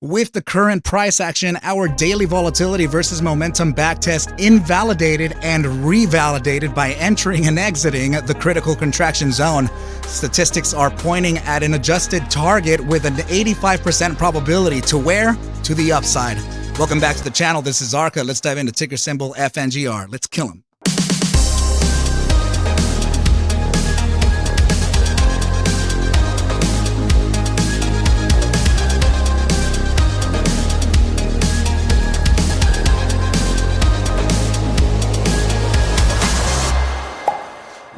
With the current price action, our daily volatility versus momentum backtest invalidated and revalidated by entering and exiting the critical contraction zone. Statistics are pointing at an adjusted target with an 85% probability to where? To the upside. Welcome back to the channel. This is ARCa. Let's dive into ticker symbol FNGR. Let's kill him.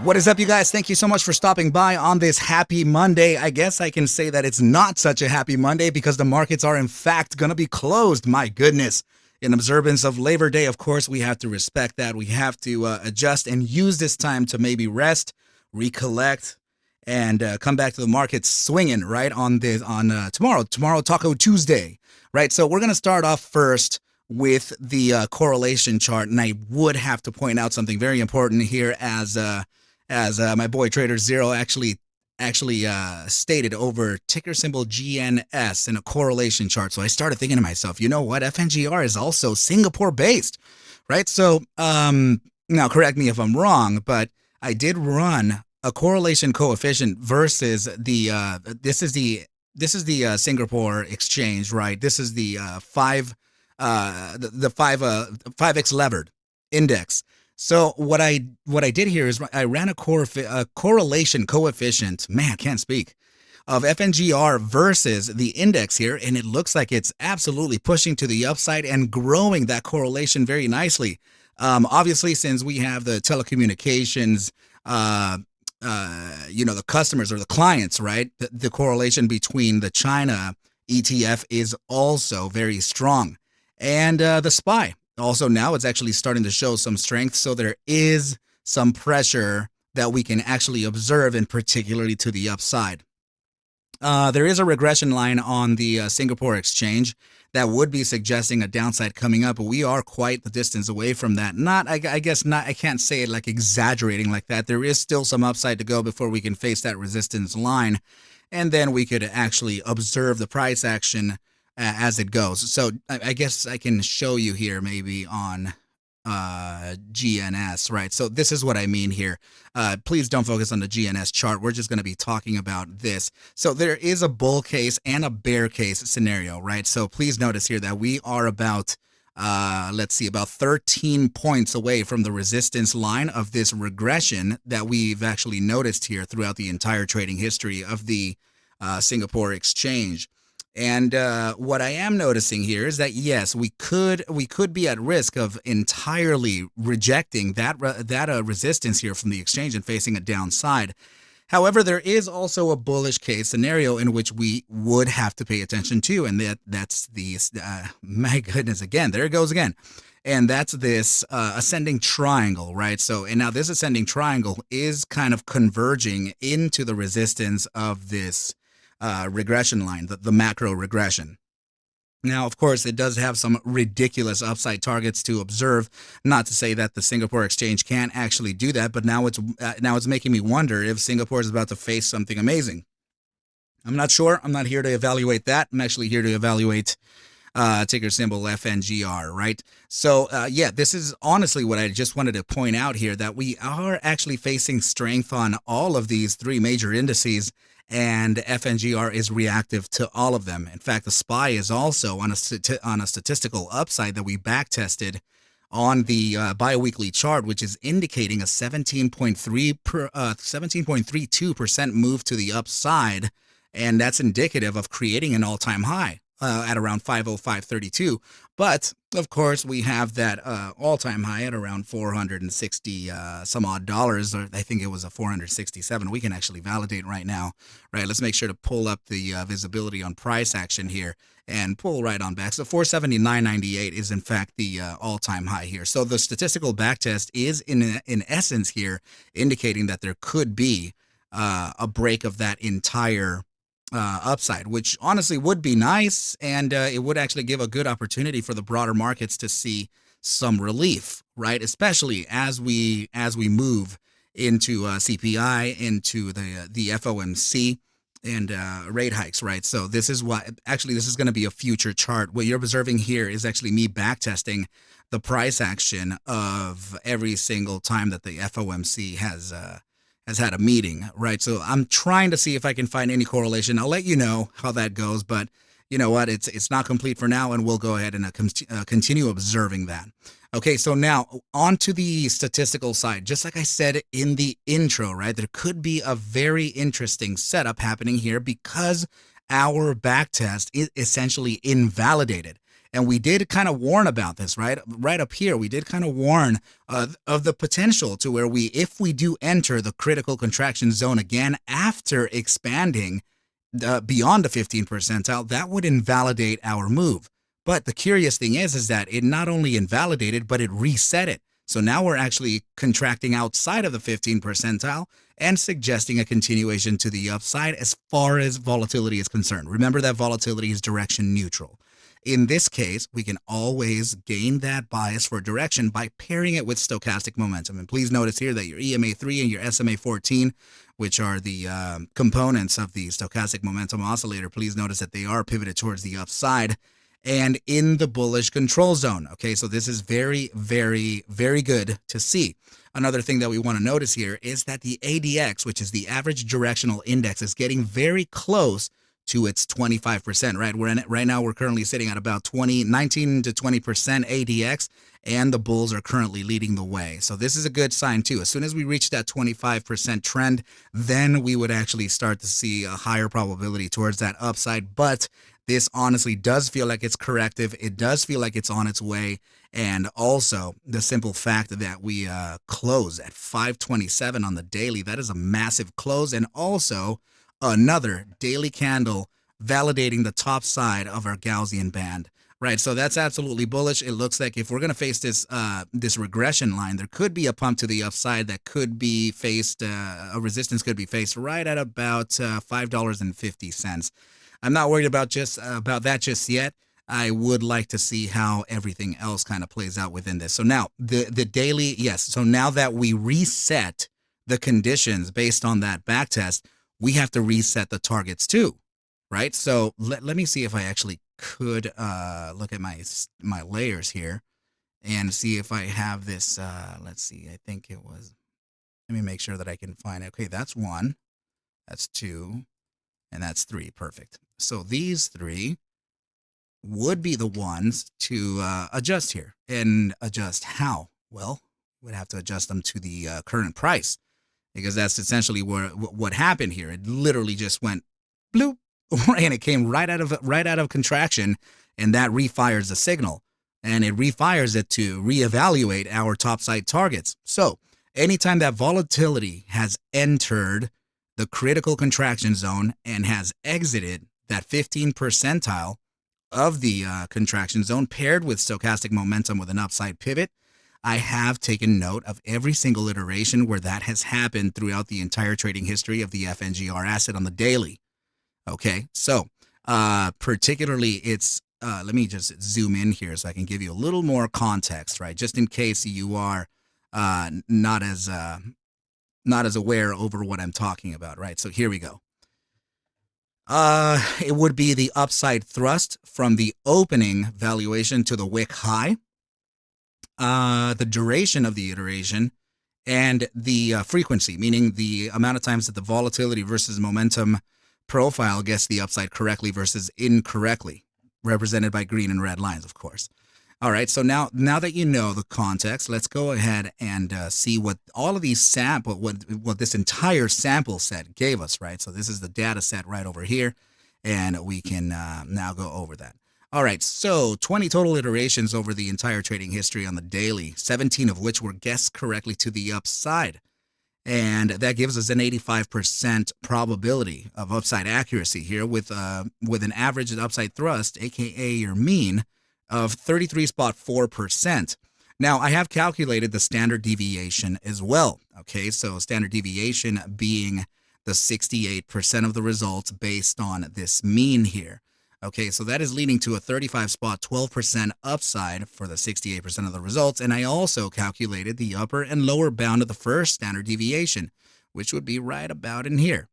What is up, you guys? Thank you so much for stopping by on this happy Monday. I guess I can say that it's not such a happy Monday because the markets are in fact going to be closed. My goodness. In observance of Labor Day, of course, we have to respect that. We have to adjust and use this time to maybe rest, recollect, and come back to the markets swinging, right, on tomorrow, Taco Tuesday, right? So we're going to start off first with the correlation chart, and I would have to point out something very important here as my boy Trader Zero actually stated over ticker symbol GNS in a correlation chart. So I started thinking to myself, you know what? FNGR is also Singapore based, right? So now correct me if I'm wrong, but I did run a correlation coefficient versus the this is the Singapore exchange, right? This is the 5x levered index. So what I did here is I ran a correlation coefficient, man, I can't speak, of FNGR versus the index here, and it looks like it's absolutely pushing to the upside and growing that correlation very nicely. Obviously, since we have the telecommunications, the customers or the clients, right? The correlation between the China ETF is also very strong. And the SPY. Also now it's actually starting to show some strength, so there is some pressure that we can actually observe, and particularly to the upside. There is a regression line on the Singapore exchange that would be suggesting a downside coming up, but we are quite the distance away from that. I can't say it like exaggerating like that. There is still some upside to go before we can face that resistance line, and then we could actually observe the price action as it goes. So I guess I can show you here maybe on GNS, right? So this is what I mean here. Please don't focus on the GNS chart. We're just going to be talking about this. So there is a bull case and a bear case scenario, right? So please notice here that we are about, about 13 points away from the resistance line of this regression that we've actually noticed here throughout the entire trading history of the Singapore exchange. And what I am noticing here is that, yes, we could be at risk of entirely rejecting that resistance here from the exchange and facing a downside. However, there is also a bullish case scenario in which we would have to pay attention to, and that's the my goodness, again, there it goes again. And that's this ascending triangle, right? So, and now this ascending triangle is kind of converging into the resistance of this regression line, the macro regression. Now, of course, it does have some ridiculous upside targets to observe. Not to say that the Singapore exchange can't actually do that, but now it's making me wonder if Singapore is about to face something amazing. I'm not sure. I'm not here to evaluate that. I'm actually here to evaluate ticker symbol FNGR, right? So, this is honestly what I just wanted to point out here, that we are actually facing strength on all of these three major indices, and FNGR is reactive to all of them. In fact, the SPY is also on a statistical upside that we backtested on the biweekly chart, which is indicating a 17.32% move to the upside, and that's indicative of creating an all-time high at around 505.32. But of course, we have that all-time high at around 460 some odd dollars, or I think it was a 467. We can actually validate right now, right? Let's make sure to pull up the visibility on price action here and pull right on back. So 479.98 is in fact the all-time high here. So the statistical backtest is in essence here indicating that there could be a break of that entire upside, which honestly would be nice, and it would actually give a good opportunity for the broader markets to see some relief, right? Especially as we move into CPI, into the FOMC, and rate hikes, right? So this is what actually this is going to be a future chart. What you're observing here is actually me back testing the price action of every single time that the FOMC has had a meeting, right? So I'm trying to see if I can find any correlation. I'll let you know how that goes, but you know what? It's not complete for now, and we'll go ahead and continue observing that. Okay, so now on to the statistical side. Just like I said in the intro, right, there could be a very interesting setup happening here because our backtest is essentially invalidated. And we did kind of warn about this, right? Right up here, we did kind of warn of the potential to where if we do enter the critical contraction zone again after expanding beyond the 15th percentile, that would invalidate our move. But the curious thing is that it not only invalidated, but it reset it. So now we're actually contracting outside of the 15th percentile and suggesting a continuation to the upside as far as volatility is concerned. Remember that volatility is direction neutral. In this case, we can always gain that bias for direction by pairing it with stochastic momentum. And please notice here that your EMA3 and your SMA14, which are the components of the stochastic momentum oscillator, please notice that they are pivoted towards the upside and in the bullish control zone. Okay, so this is very, very, very good to see. Another thing that we want to notice here is that the ADX, which is the average directional index, is getting very close to its 25%, right? Right now we're currently sitting at about 19 to 20% ADX, and the bulls are currently leading the way. So this is a good sign too. As soon as we reach that 25% trend, then we would actually start to see a higher probability towards that upside. But this honestly does feel like it's corrective. It does feel like it's on its way. And also the simple fact that we close at 527 on the daily, that is a massive close. And also another daily candle validating the top side of our Gaussian band, right? So that's absolutely bullish. It looks like if we're going to face this this regression line, there could be a pump to the upside that could be faced, a resistance could be faced right at about $5.50. I'm not worried about that just yet. I would like to see how everything else kind of plays out within this. So now the daily, yes. So now that we reset the conditions based on that backtest, we have to reset the targets too, right? So let me see if I actually could look at my layers here and see if I have this. Let's see. I think it was. Let me make sure that I can find it. Okay, that's 1, that's 2, and that's 3. Perfect. So these 3 would be the ones to adjust here. And adjust how? Well, we'd have to adjust them to the current price, because that's essentially what happened here. It literally just went bloop, and it came right out of contraction, and that refires the signal, and it refires it to reevaluate our topside targets. So anytime that volatility has entered the critical contraction zone and has exited that 15th percentile of the contraction zone paired with stochastic momentum with an upside pivot, I have taken note of every single iteration where that has happened throughout the entire trading history of the FNGR asset on the daily. Okay, so particularly it's, let me just zoom in here so I can give you a little more context, right? Just in case you are not as aware over what I'm talking about, right? So here we go. It would be the upside thrust from the opening valuation to the wick high, the duration of the iteration, and the frequency, meaning the amount of times that the volatility versus momentum profile gets the upside correctly versus incorrectly, represented by green and red lines, of course. All right, so now that you know the context, let's go ahead and see what all of these what this entire sample set gave us, right? So this is the data set right over here, and we can now go over that. All right, so 20 total iterations over the entire trading history on the daily, 17 of which were guessed correctly to the upside. And that gives us an 85% probability of upside accuracy here with an average upside thrust, aka your mean, of 33.4%. Now, I have calculated the standard deviation as well. Okay, so standard deviation being the 68% of the results based on this mean here. Okay, so that is leading to a 35.12% upside for the 68% of the results. And I also calculated the upper and lower bound of the first standard deviation, which would be right about in here.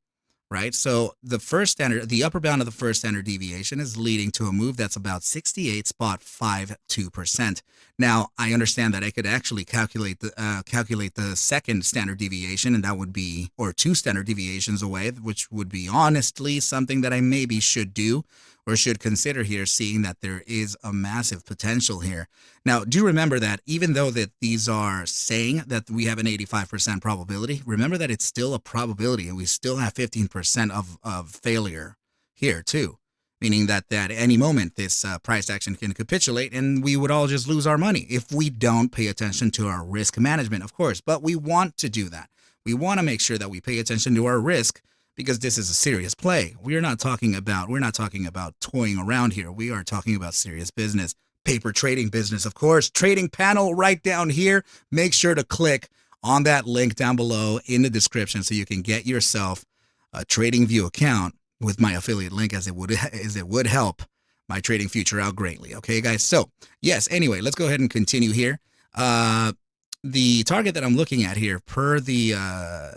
right? So the upper bound of the first standard deviation is leading to a move that's about 68.52%. Now, I understand that I could actually calculate the second standard deviation, and that would be, or two standard deviations away, which would be honestly something that I maybe should do or should consider here, seeing that there is a massive potential here. Now, do remember that even though that these are saying that we have an 85% probability, remember that it's still a probability, and we still have 15% of failure here too, meaning that at any moment this price action can capitulate and we would all just lose our money if we don't pay attention to our risk management, of course. But we want to do that. We want to make sure that we pay attention to our risk, because this is a serious play. We're not talking about toying around here. We are talking about serious business. Paper trading business, of course. Trading panel right down here. Make sure to click on that link down below in the description so you can get yourself a TradingView account with my affiliate link, as it would help my trading future out greatly. Okay, guys. So yes, anyway, let's go ahead and continue here. The target that I'm looking at here per the,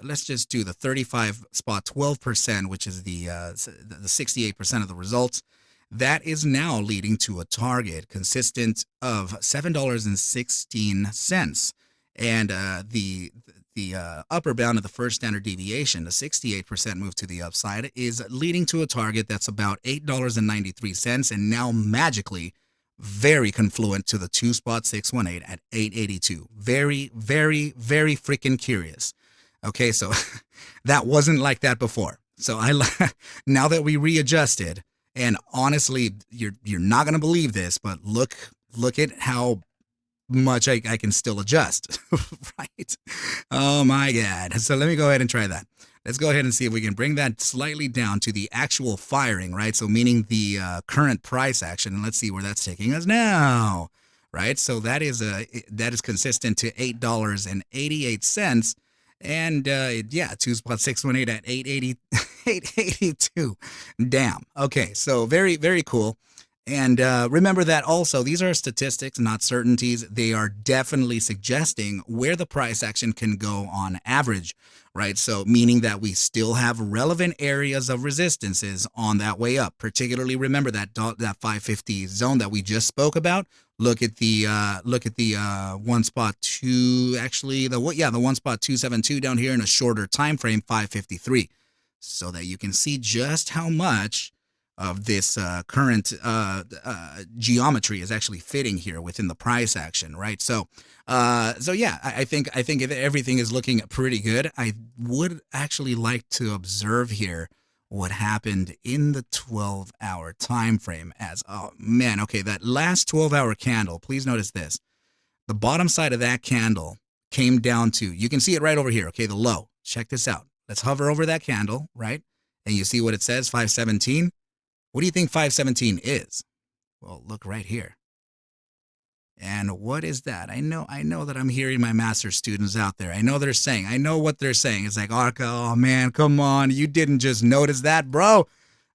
let's just do the 35 spot 12%, which is the 68% of the results. That is now leading to a target consistent of $7.16. And the upper bound of the first standard deviation, the 68% move to the upside, is leading to a target that's about $8.93, and now magically very confluent to the 2-spot 618 at 882. Very, very, very freaking curious. Okay, so that wasn't like that before. So now that we readjusted, and honestly, you're not gonna believe this, but look at how much I can still adjust, right? Oh my God. So let me go ahead and try that. Let's go ahead and see if we can bring that slightly down to the actual firing, right? So meaning the current price action, and let's see where that's taking us now, right? So that is consistent to $8.88, and yeah, 2-spot 618 at 882. Damn. Okay, so very, very cool. And remember that also, these are statistics, not certainties. They are definitely suggesting where the price action can go on average, right? So meaning that we still have relevant areas of resistances on that way up. Particularly remember that 550 zone that we just spoke about. Look at the 1-spot 2, actually the 1-spot 272 down here in a shorter time frame, 553, so that you can see just how much of this current geometry is actually fitting here within the price action, right? So yeah, I think if everything is looking pretty good, I would actually like to observe here what happened in the 12-hour time frame. As, oh man, okay, that last 12-hour candle. Please notice this: the bottom side of that candle came down to, you can see it right over here. Okay, the low. Check this out. Let's hover over that candle, right? And you see what it says, 517. What do you think 517 is? Well, look right here. And what is that? I know that I'm hearing my master's students out there. I know what they're saying. It's like, ARCa, oh man, come on. You didn't just notice that, bro.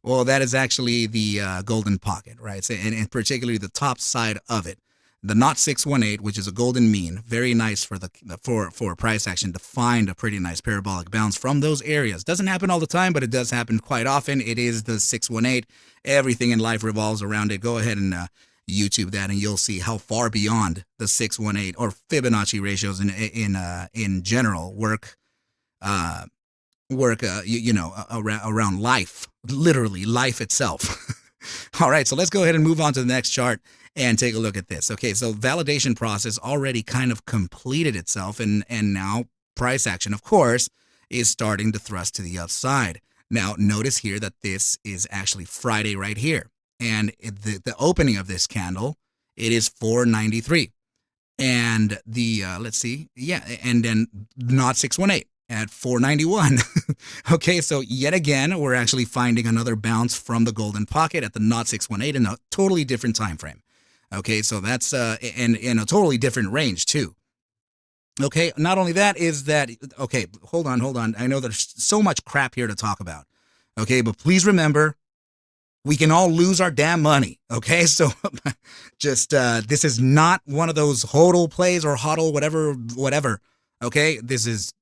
Well, that is actually the golden pocket, right? So, and particularly the top side of it. The knot 618, which is a golden mean, very nice for for price action to find a pretty nice parabolic bounce from those areas. Doesn't happen all the time, but it does happen quite often. It is the 618. Everything in life revolves around it. Go ahead and YouTube that, and you'll see how far beyond the 618 or Fibonacci ratios in general work around life, literally life itself. All right, so let's go ahead and move on to the next chart and take a look at this. Okay, so validation process already kind of completed itself, and now price action, of course, is starting to thrust to the upside. Now, notice here that this is actually Friday right here, and the opening of this candle, it is 493, and the let's see, yeah, and then not 618 at 491. Okay, so yet again, we're actually finding another bounce from the golden pocket at the knot 618 in a totally different time frame. Okay, so that's in a totally different range too. Okay, not only that is that, okay, hold on. I know there's so much crap here to talk about. Okay, but please remember, we can all lose our damn money. Okay, so just this is not one of those hodl plays or hodl whatever. Okay, this is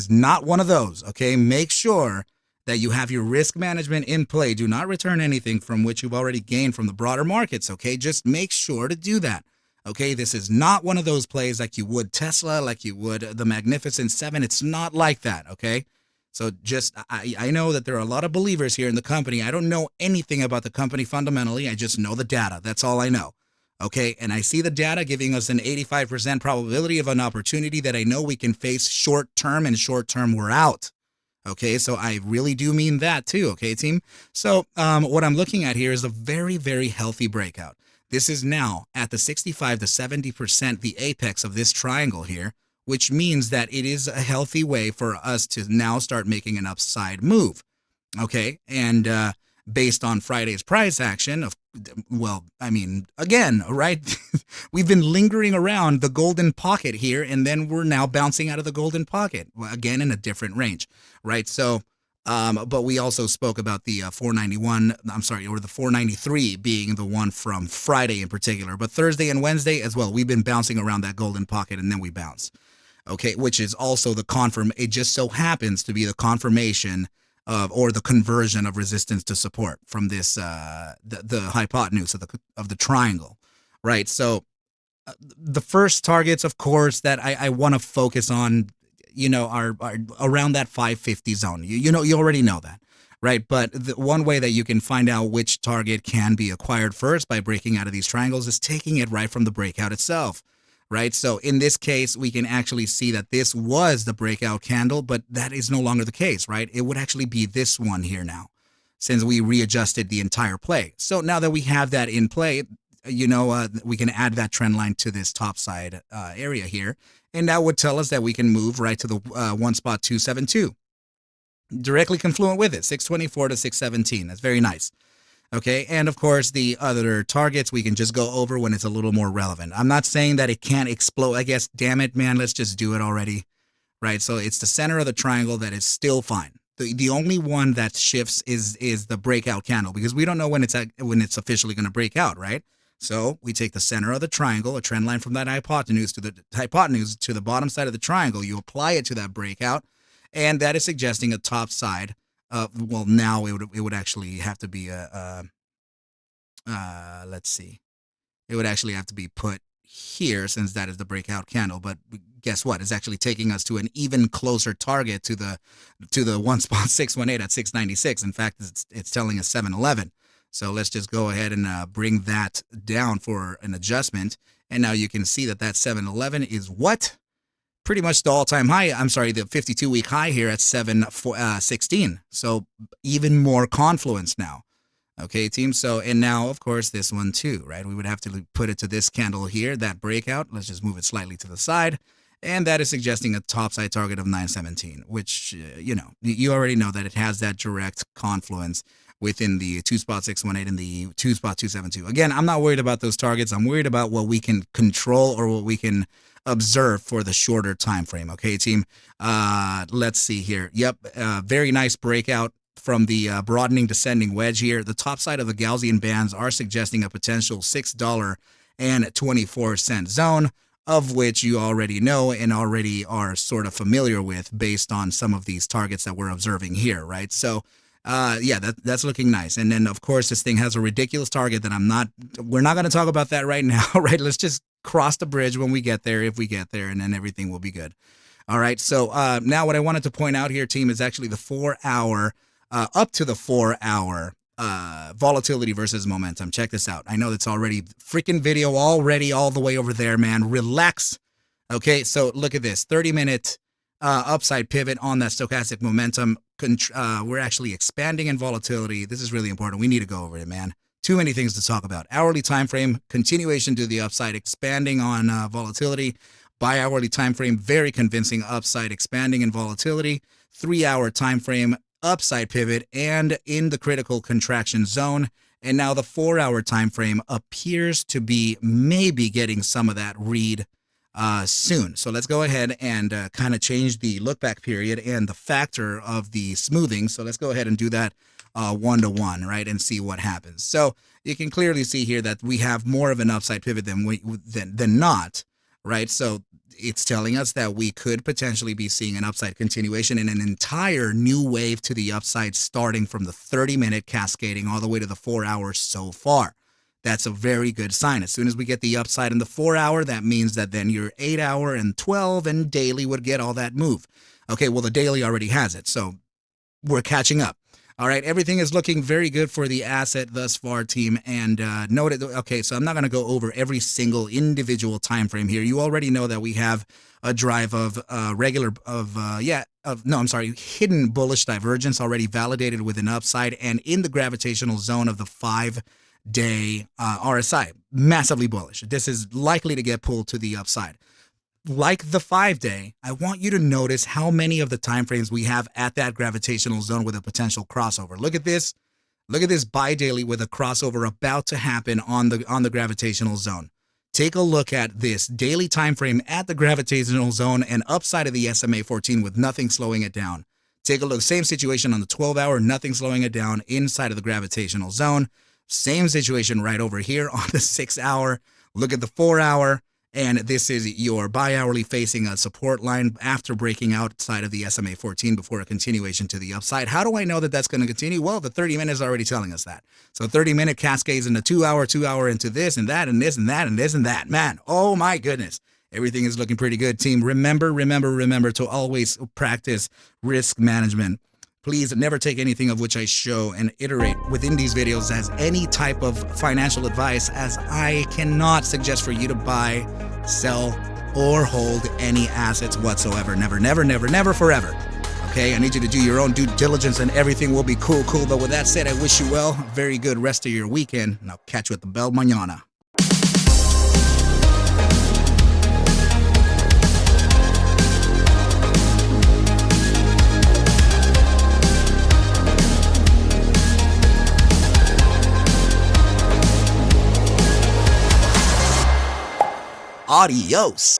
not one of those. Okay, make sure that you have your risk management in play. Do not return anything from which you've already gained from the broader markets, okay? Just make sure to do that. Okay, this is not one of those plays like you would Tesla, like you would the Magnificent Seven. It's not like that, okay? So just, I know that there are a lot of believers here in the company. I don't know anything about the company fundamentally. I just know the data. That's all I know. Okay, and I see the data giving us an 85% probability of an opportunity that I know we can face short term, and short term we're out. Okay, so I really do mean that too, okay, team? So what I'm looking at here is a very, very healthy breakout. This is now at the 65 to 70%, the apex of this triangle here, which means that it is a healthy way for us to now start making an upside move, okay? And based on Friday's price action, well, I mean, again, right? We've been lingering around the golden pocket here, and then we're now bouncing out of the golden pocket, again, in a different range, right? So, but we also spoke about the 491, or the 493 being the one from Friday in particular, but Thursday and Wednesday as well, we've been bouncing around that golden pocket, and then we bounce, okay? Which is also it just so happens to be the confirmation or the conversion of resistance to support from this the hypotenuse of the triangle, right? So the first targets, of course, that I want to focus on, are around that 550 zone. You already know that, right? But the one way that you can find out which target can be acquired first by breaking out of these triangles is taking it right from the breakout itself. Right. So in this case, we can actually see that this was the breakout candle, but that is no longer the case, right? It would actually be this one here now, since we readjusted the entire play. So now that we have that in play, we can add that trend line to this top side area here. And that would tell us that we can move right to the 1.272, directly confluent with it, 624 to 617. That's very nice. Okay, and of course, the other targets we can just go over when it's a little more relevant. I'm not saying that it can't explode. I guess, damn it, man, let's just do it already, right? So it's the center of the triangle that is still fine. The only one that shifts is the breakout candle, because we don't know when it's officially going to break out, right? So we take the center of the triangle, a trend line from that hypotenuse to the bottom side of the triangle. You apply it to that breakout, and that is suggesting a top side. Well, now it would actually have to be let's see. It would actually have to be put here, since that is the breakout candle. But guess what? It's actually taking us to an even closer target to the 1.618 at 696. In fact, it's telling us 711. So let's just go ahead and bring that down for an adjustment. And now you can see that 711 is what? Pretty much the all-time high. I'm sorry, the 52-week high here at 716. So even more confluence now. Okay, team. So, and now, of course, this one too, right? We would have to put it to this candle here, that breakout. Let's just move it slightly to the side. And that is suggesting a topside target of 917, which, you already know that it has that direct confluence within the 2.618 and the 2.272. Again, I'm not worried about those targets. I'm worried about what we can control or what we can observe for the shorter time frame. Okay, team. Let's see here. Yep, very nice breakout from the broadening descending wedge here. The top side of the Gaussian bands are suggesting a potential $6.24 zone, of which you already know and already are sort of familiar with based on some of these targets that we're observing here, right? So yeah, that's looking nice. And then, of course, this thing has a ridiculous target that we're not going to talk about that right now, right? Let's just cross the bridge when we get there, if we get there, and then everything will be good. All right, so now what I wanted to point out here, team, is actually the 4-hour, up to the 4-hour volatility versus momentum. Check this out. I know it's already freaking video already all the way over there, man. Relax. Okay, so look at this, 30-minute upside pivot on that stochastic momentum. We're actually expanding in volatility. This is really important. We need to go over it, man. Too many things to talk about. Hourly time frame, continuation to the upside, expanding on volatility. Bi-hourly time frame, very convincing upside, expanding in volatility. 3-hour time frame, upside pivot, and in the critical contraction zone. And now the 4-hour time frame appears to be maybe getting some of that read soon. So let's go ahead and kind of change the look back period and the factor of the smoothing. So let's go ahead and do that 1-to-1, right, and see what happens. So you can clearly see here that we have more of an upside pivot than not, right? So it's telling us that we could potentially be seeing an upside continuation and an entire new wave to the upside starting from the 30-minute cascading all the way to the 4 hours so far. That's a very good sign. As soon as we get the upside in the 4 hour, that means that then your 8 hour and 12 and daily would get all that move. Okay, well, the daily already has it, so we're catching up. All right, everything is looking very good for the asset thus far, team. And note it. Okay, so I'm not going to go over every single individual time frame here. You already know that we have a drive of hidden bullish divergence already validated with an upside and in the gravitational zone of the 5-day RSI. Massively bullish. This is likely to get pulled to the upside. Like the 5-day, I want you to notice how many of the time frames we have at that gravitational zone with a potential crossover. Look at this. Look at this bi-daily with a crossover about to happen on the gravitational zone. Take a look at this daily time frame at the gravitational zone and upside of the SMA 14 with nothing slowing it down. Take a look. Same situation on the 12-hour, nothing slowing it down inside of the gravitational zone. Same situation right over here on the 6-hour. Look at the 4-hour. And this is your bi-hourly facing a support line after breaking outside of the SMA 14 before a continuation to the upside. How do I know that that's going to continue? Well, the 30 minutes is already telling us that. So 30-minute cascades into 2-hour into this and that and this and that and this and that. Man, oh my goodness. Everything is looking pretty good, team. Remember to always practice risk management. Please never take anything of which I show and iterate within these videos as any type of financial advice, as I cannot suggest for you to buy, sell, or hold any assets whatsoever. Never, forever. Okay, I need you to do your own due diligence and everything will be cool. But with that said, I wish you well. Very good rest of your weekend, and I'll catch you at the bell mañana. Adios.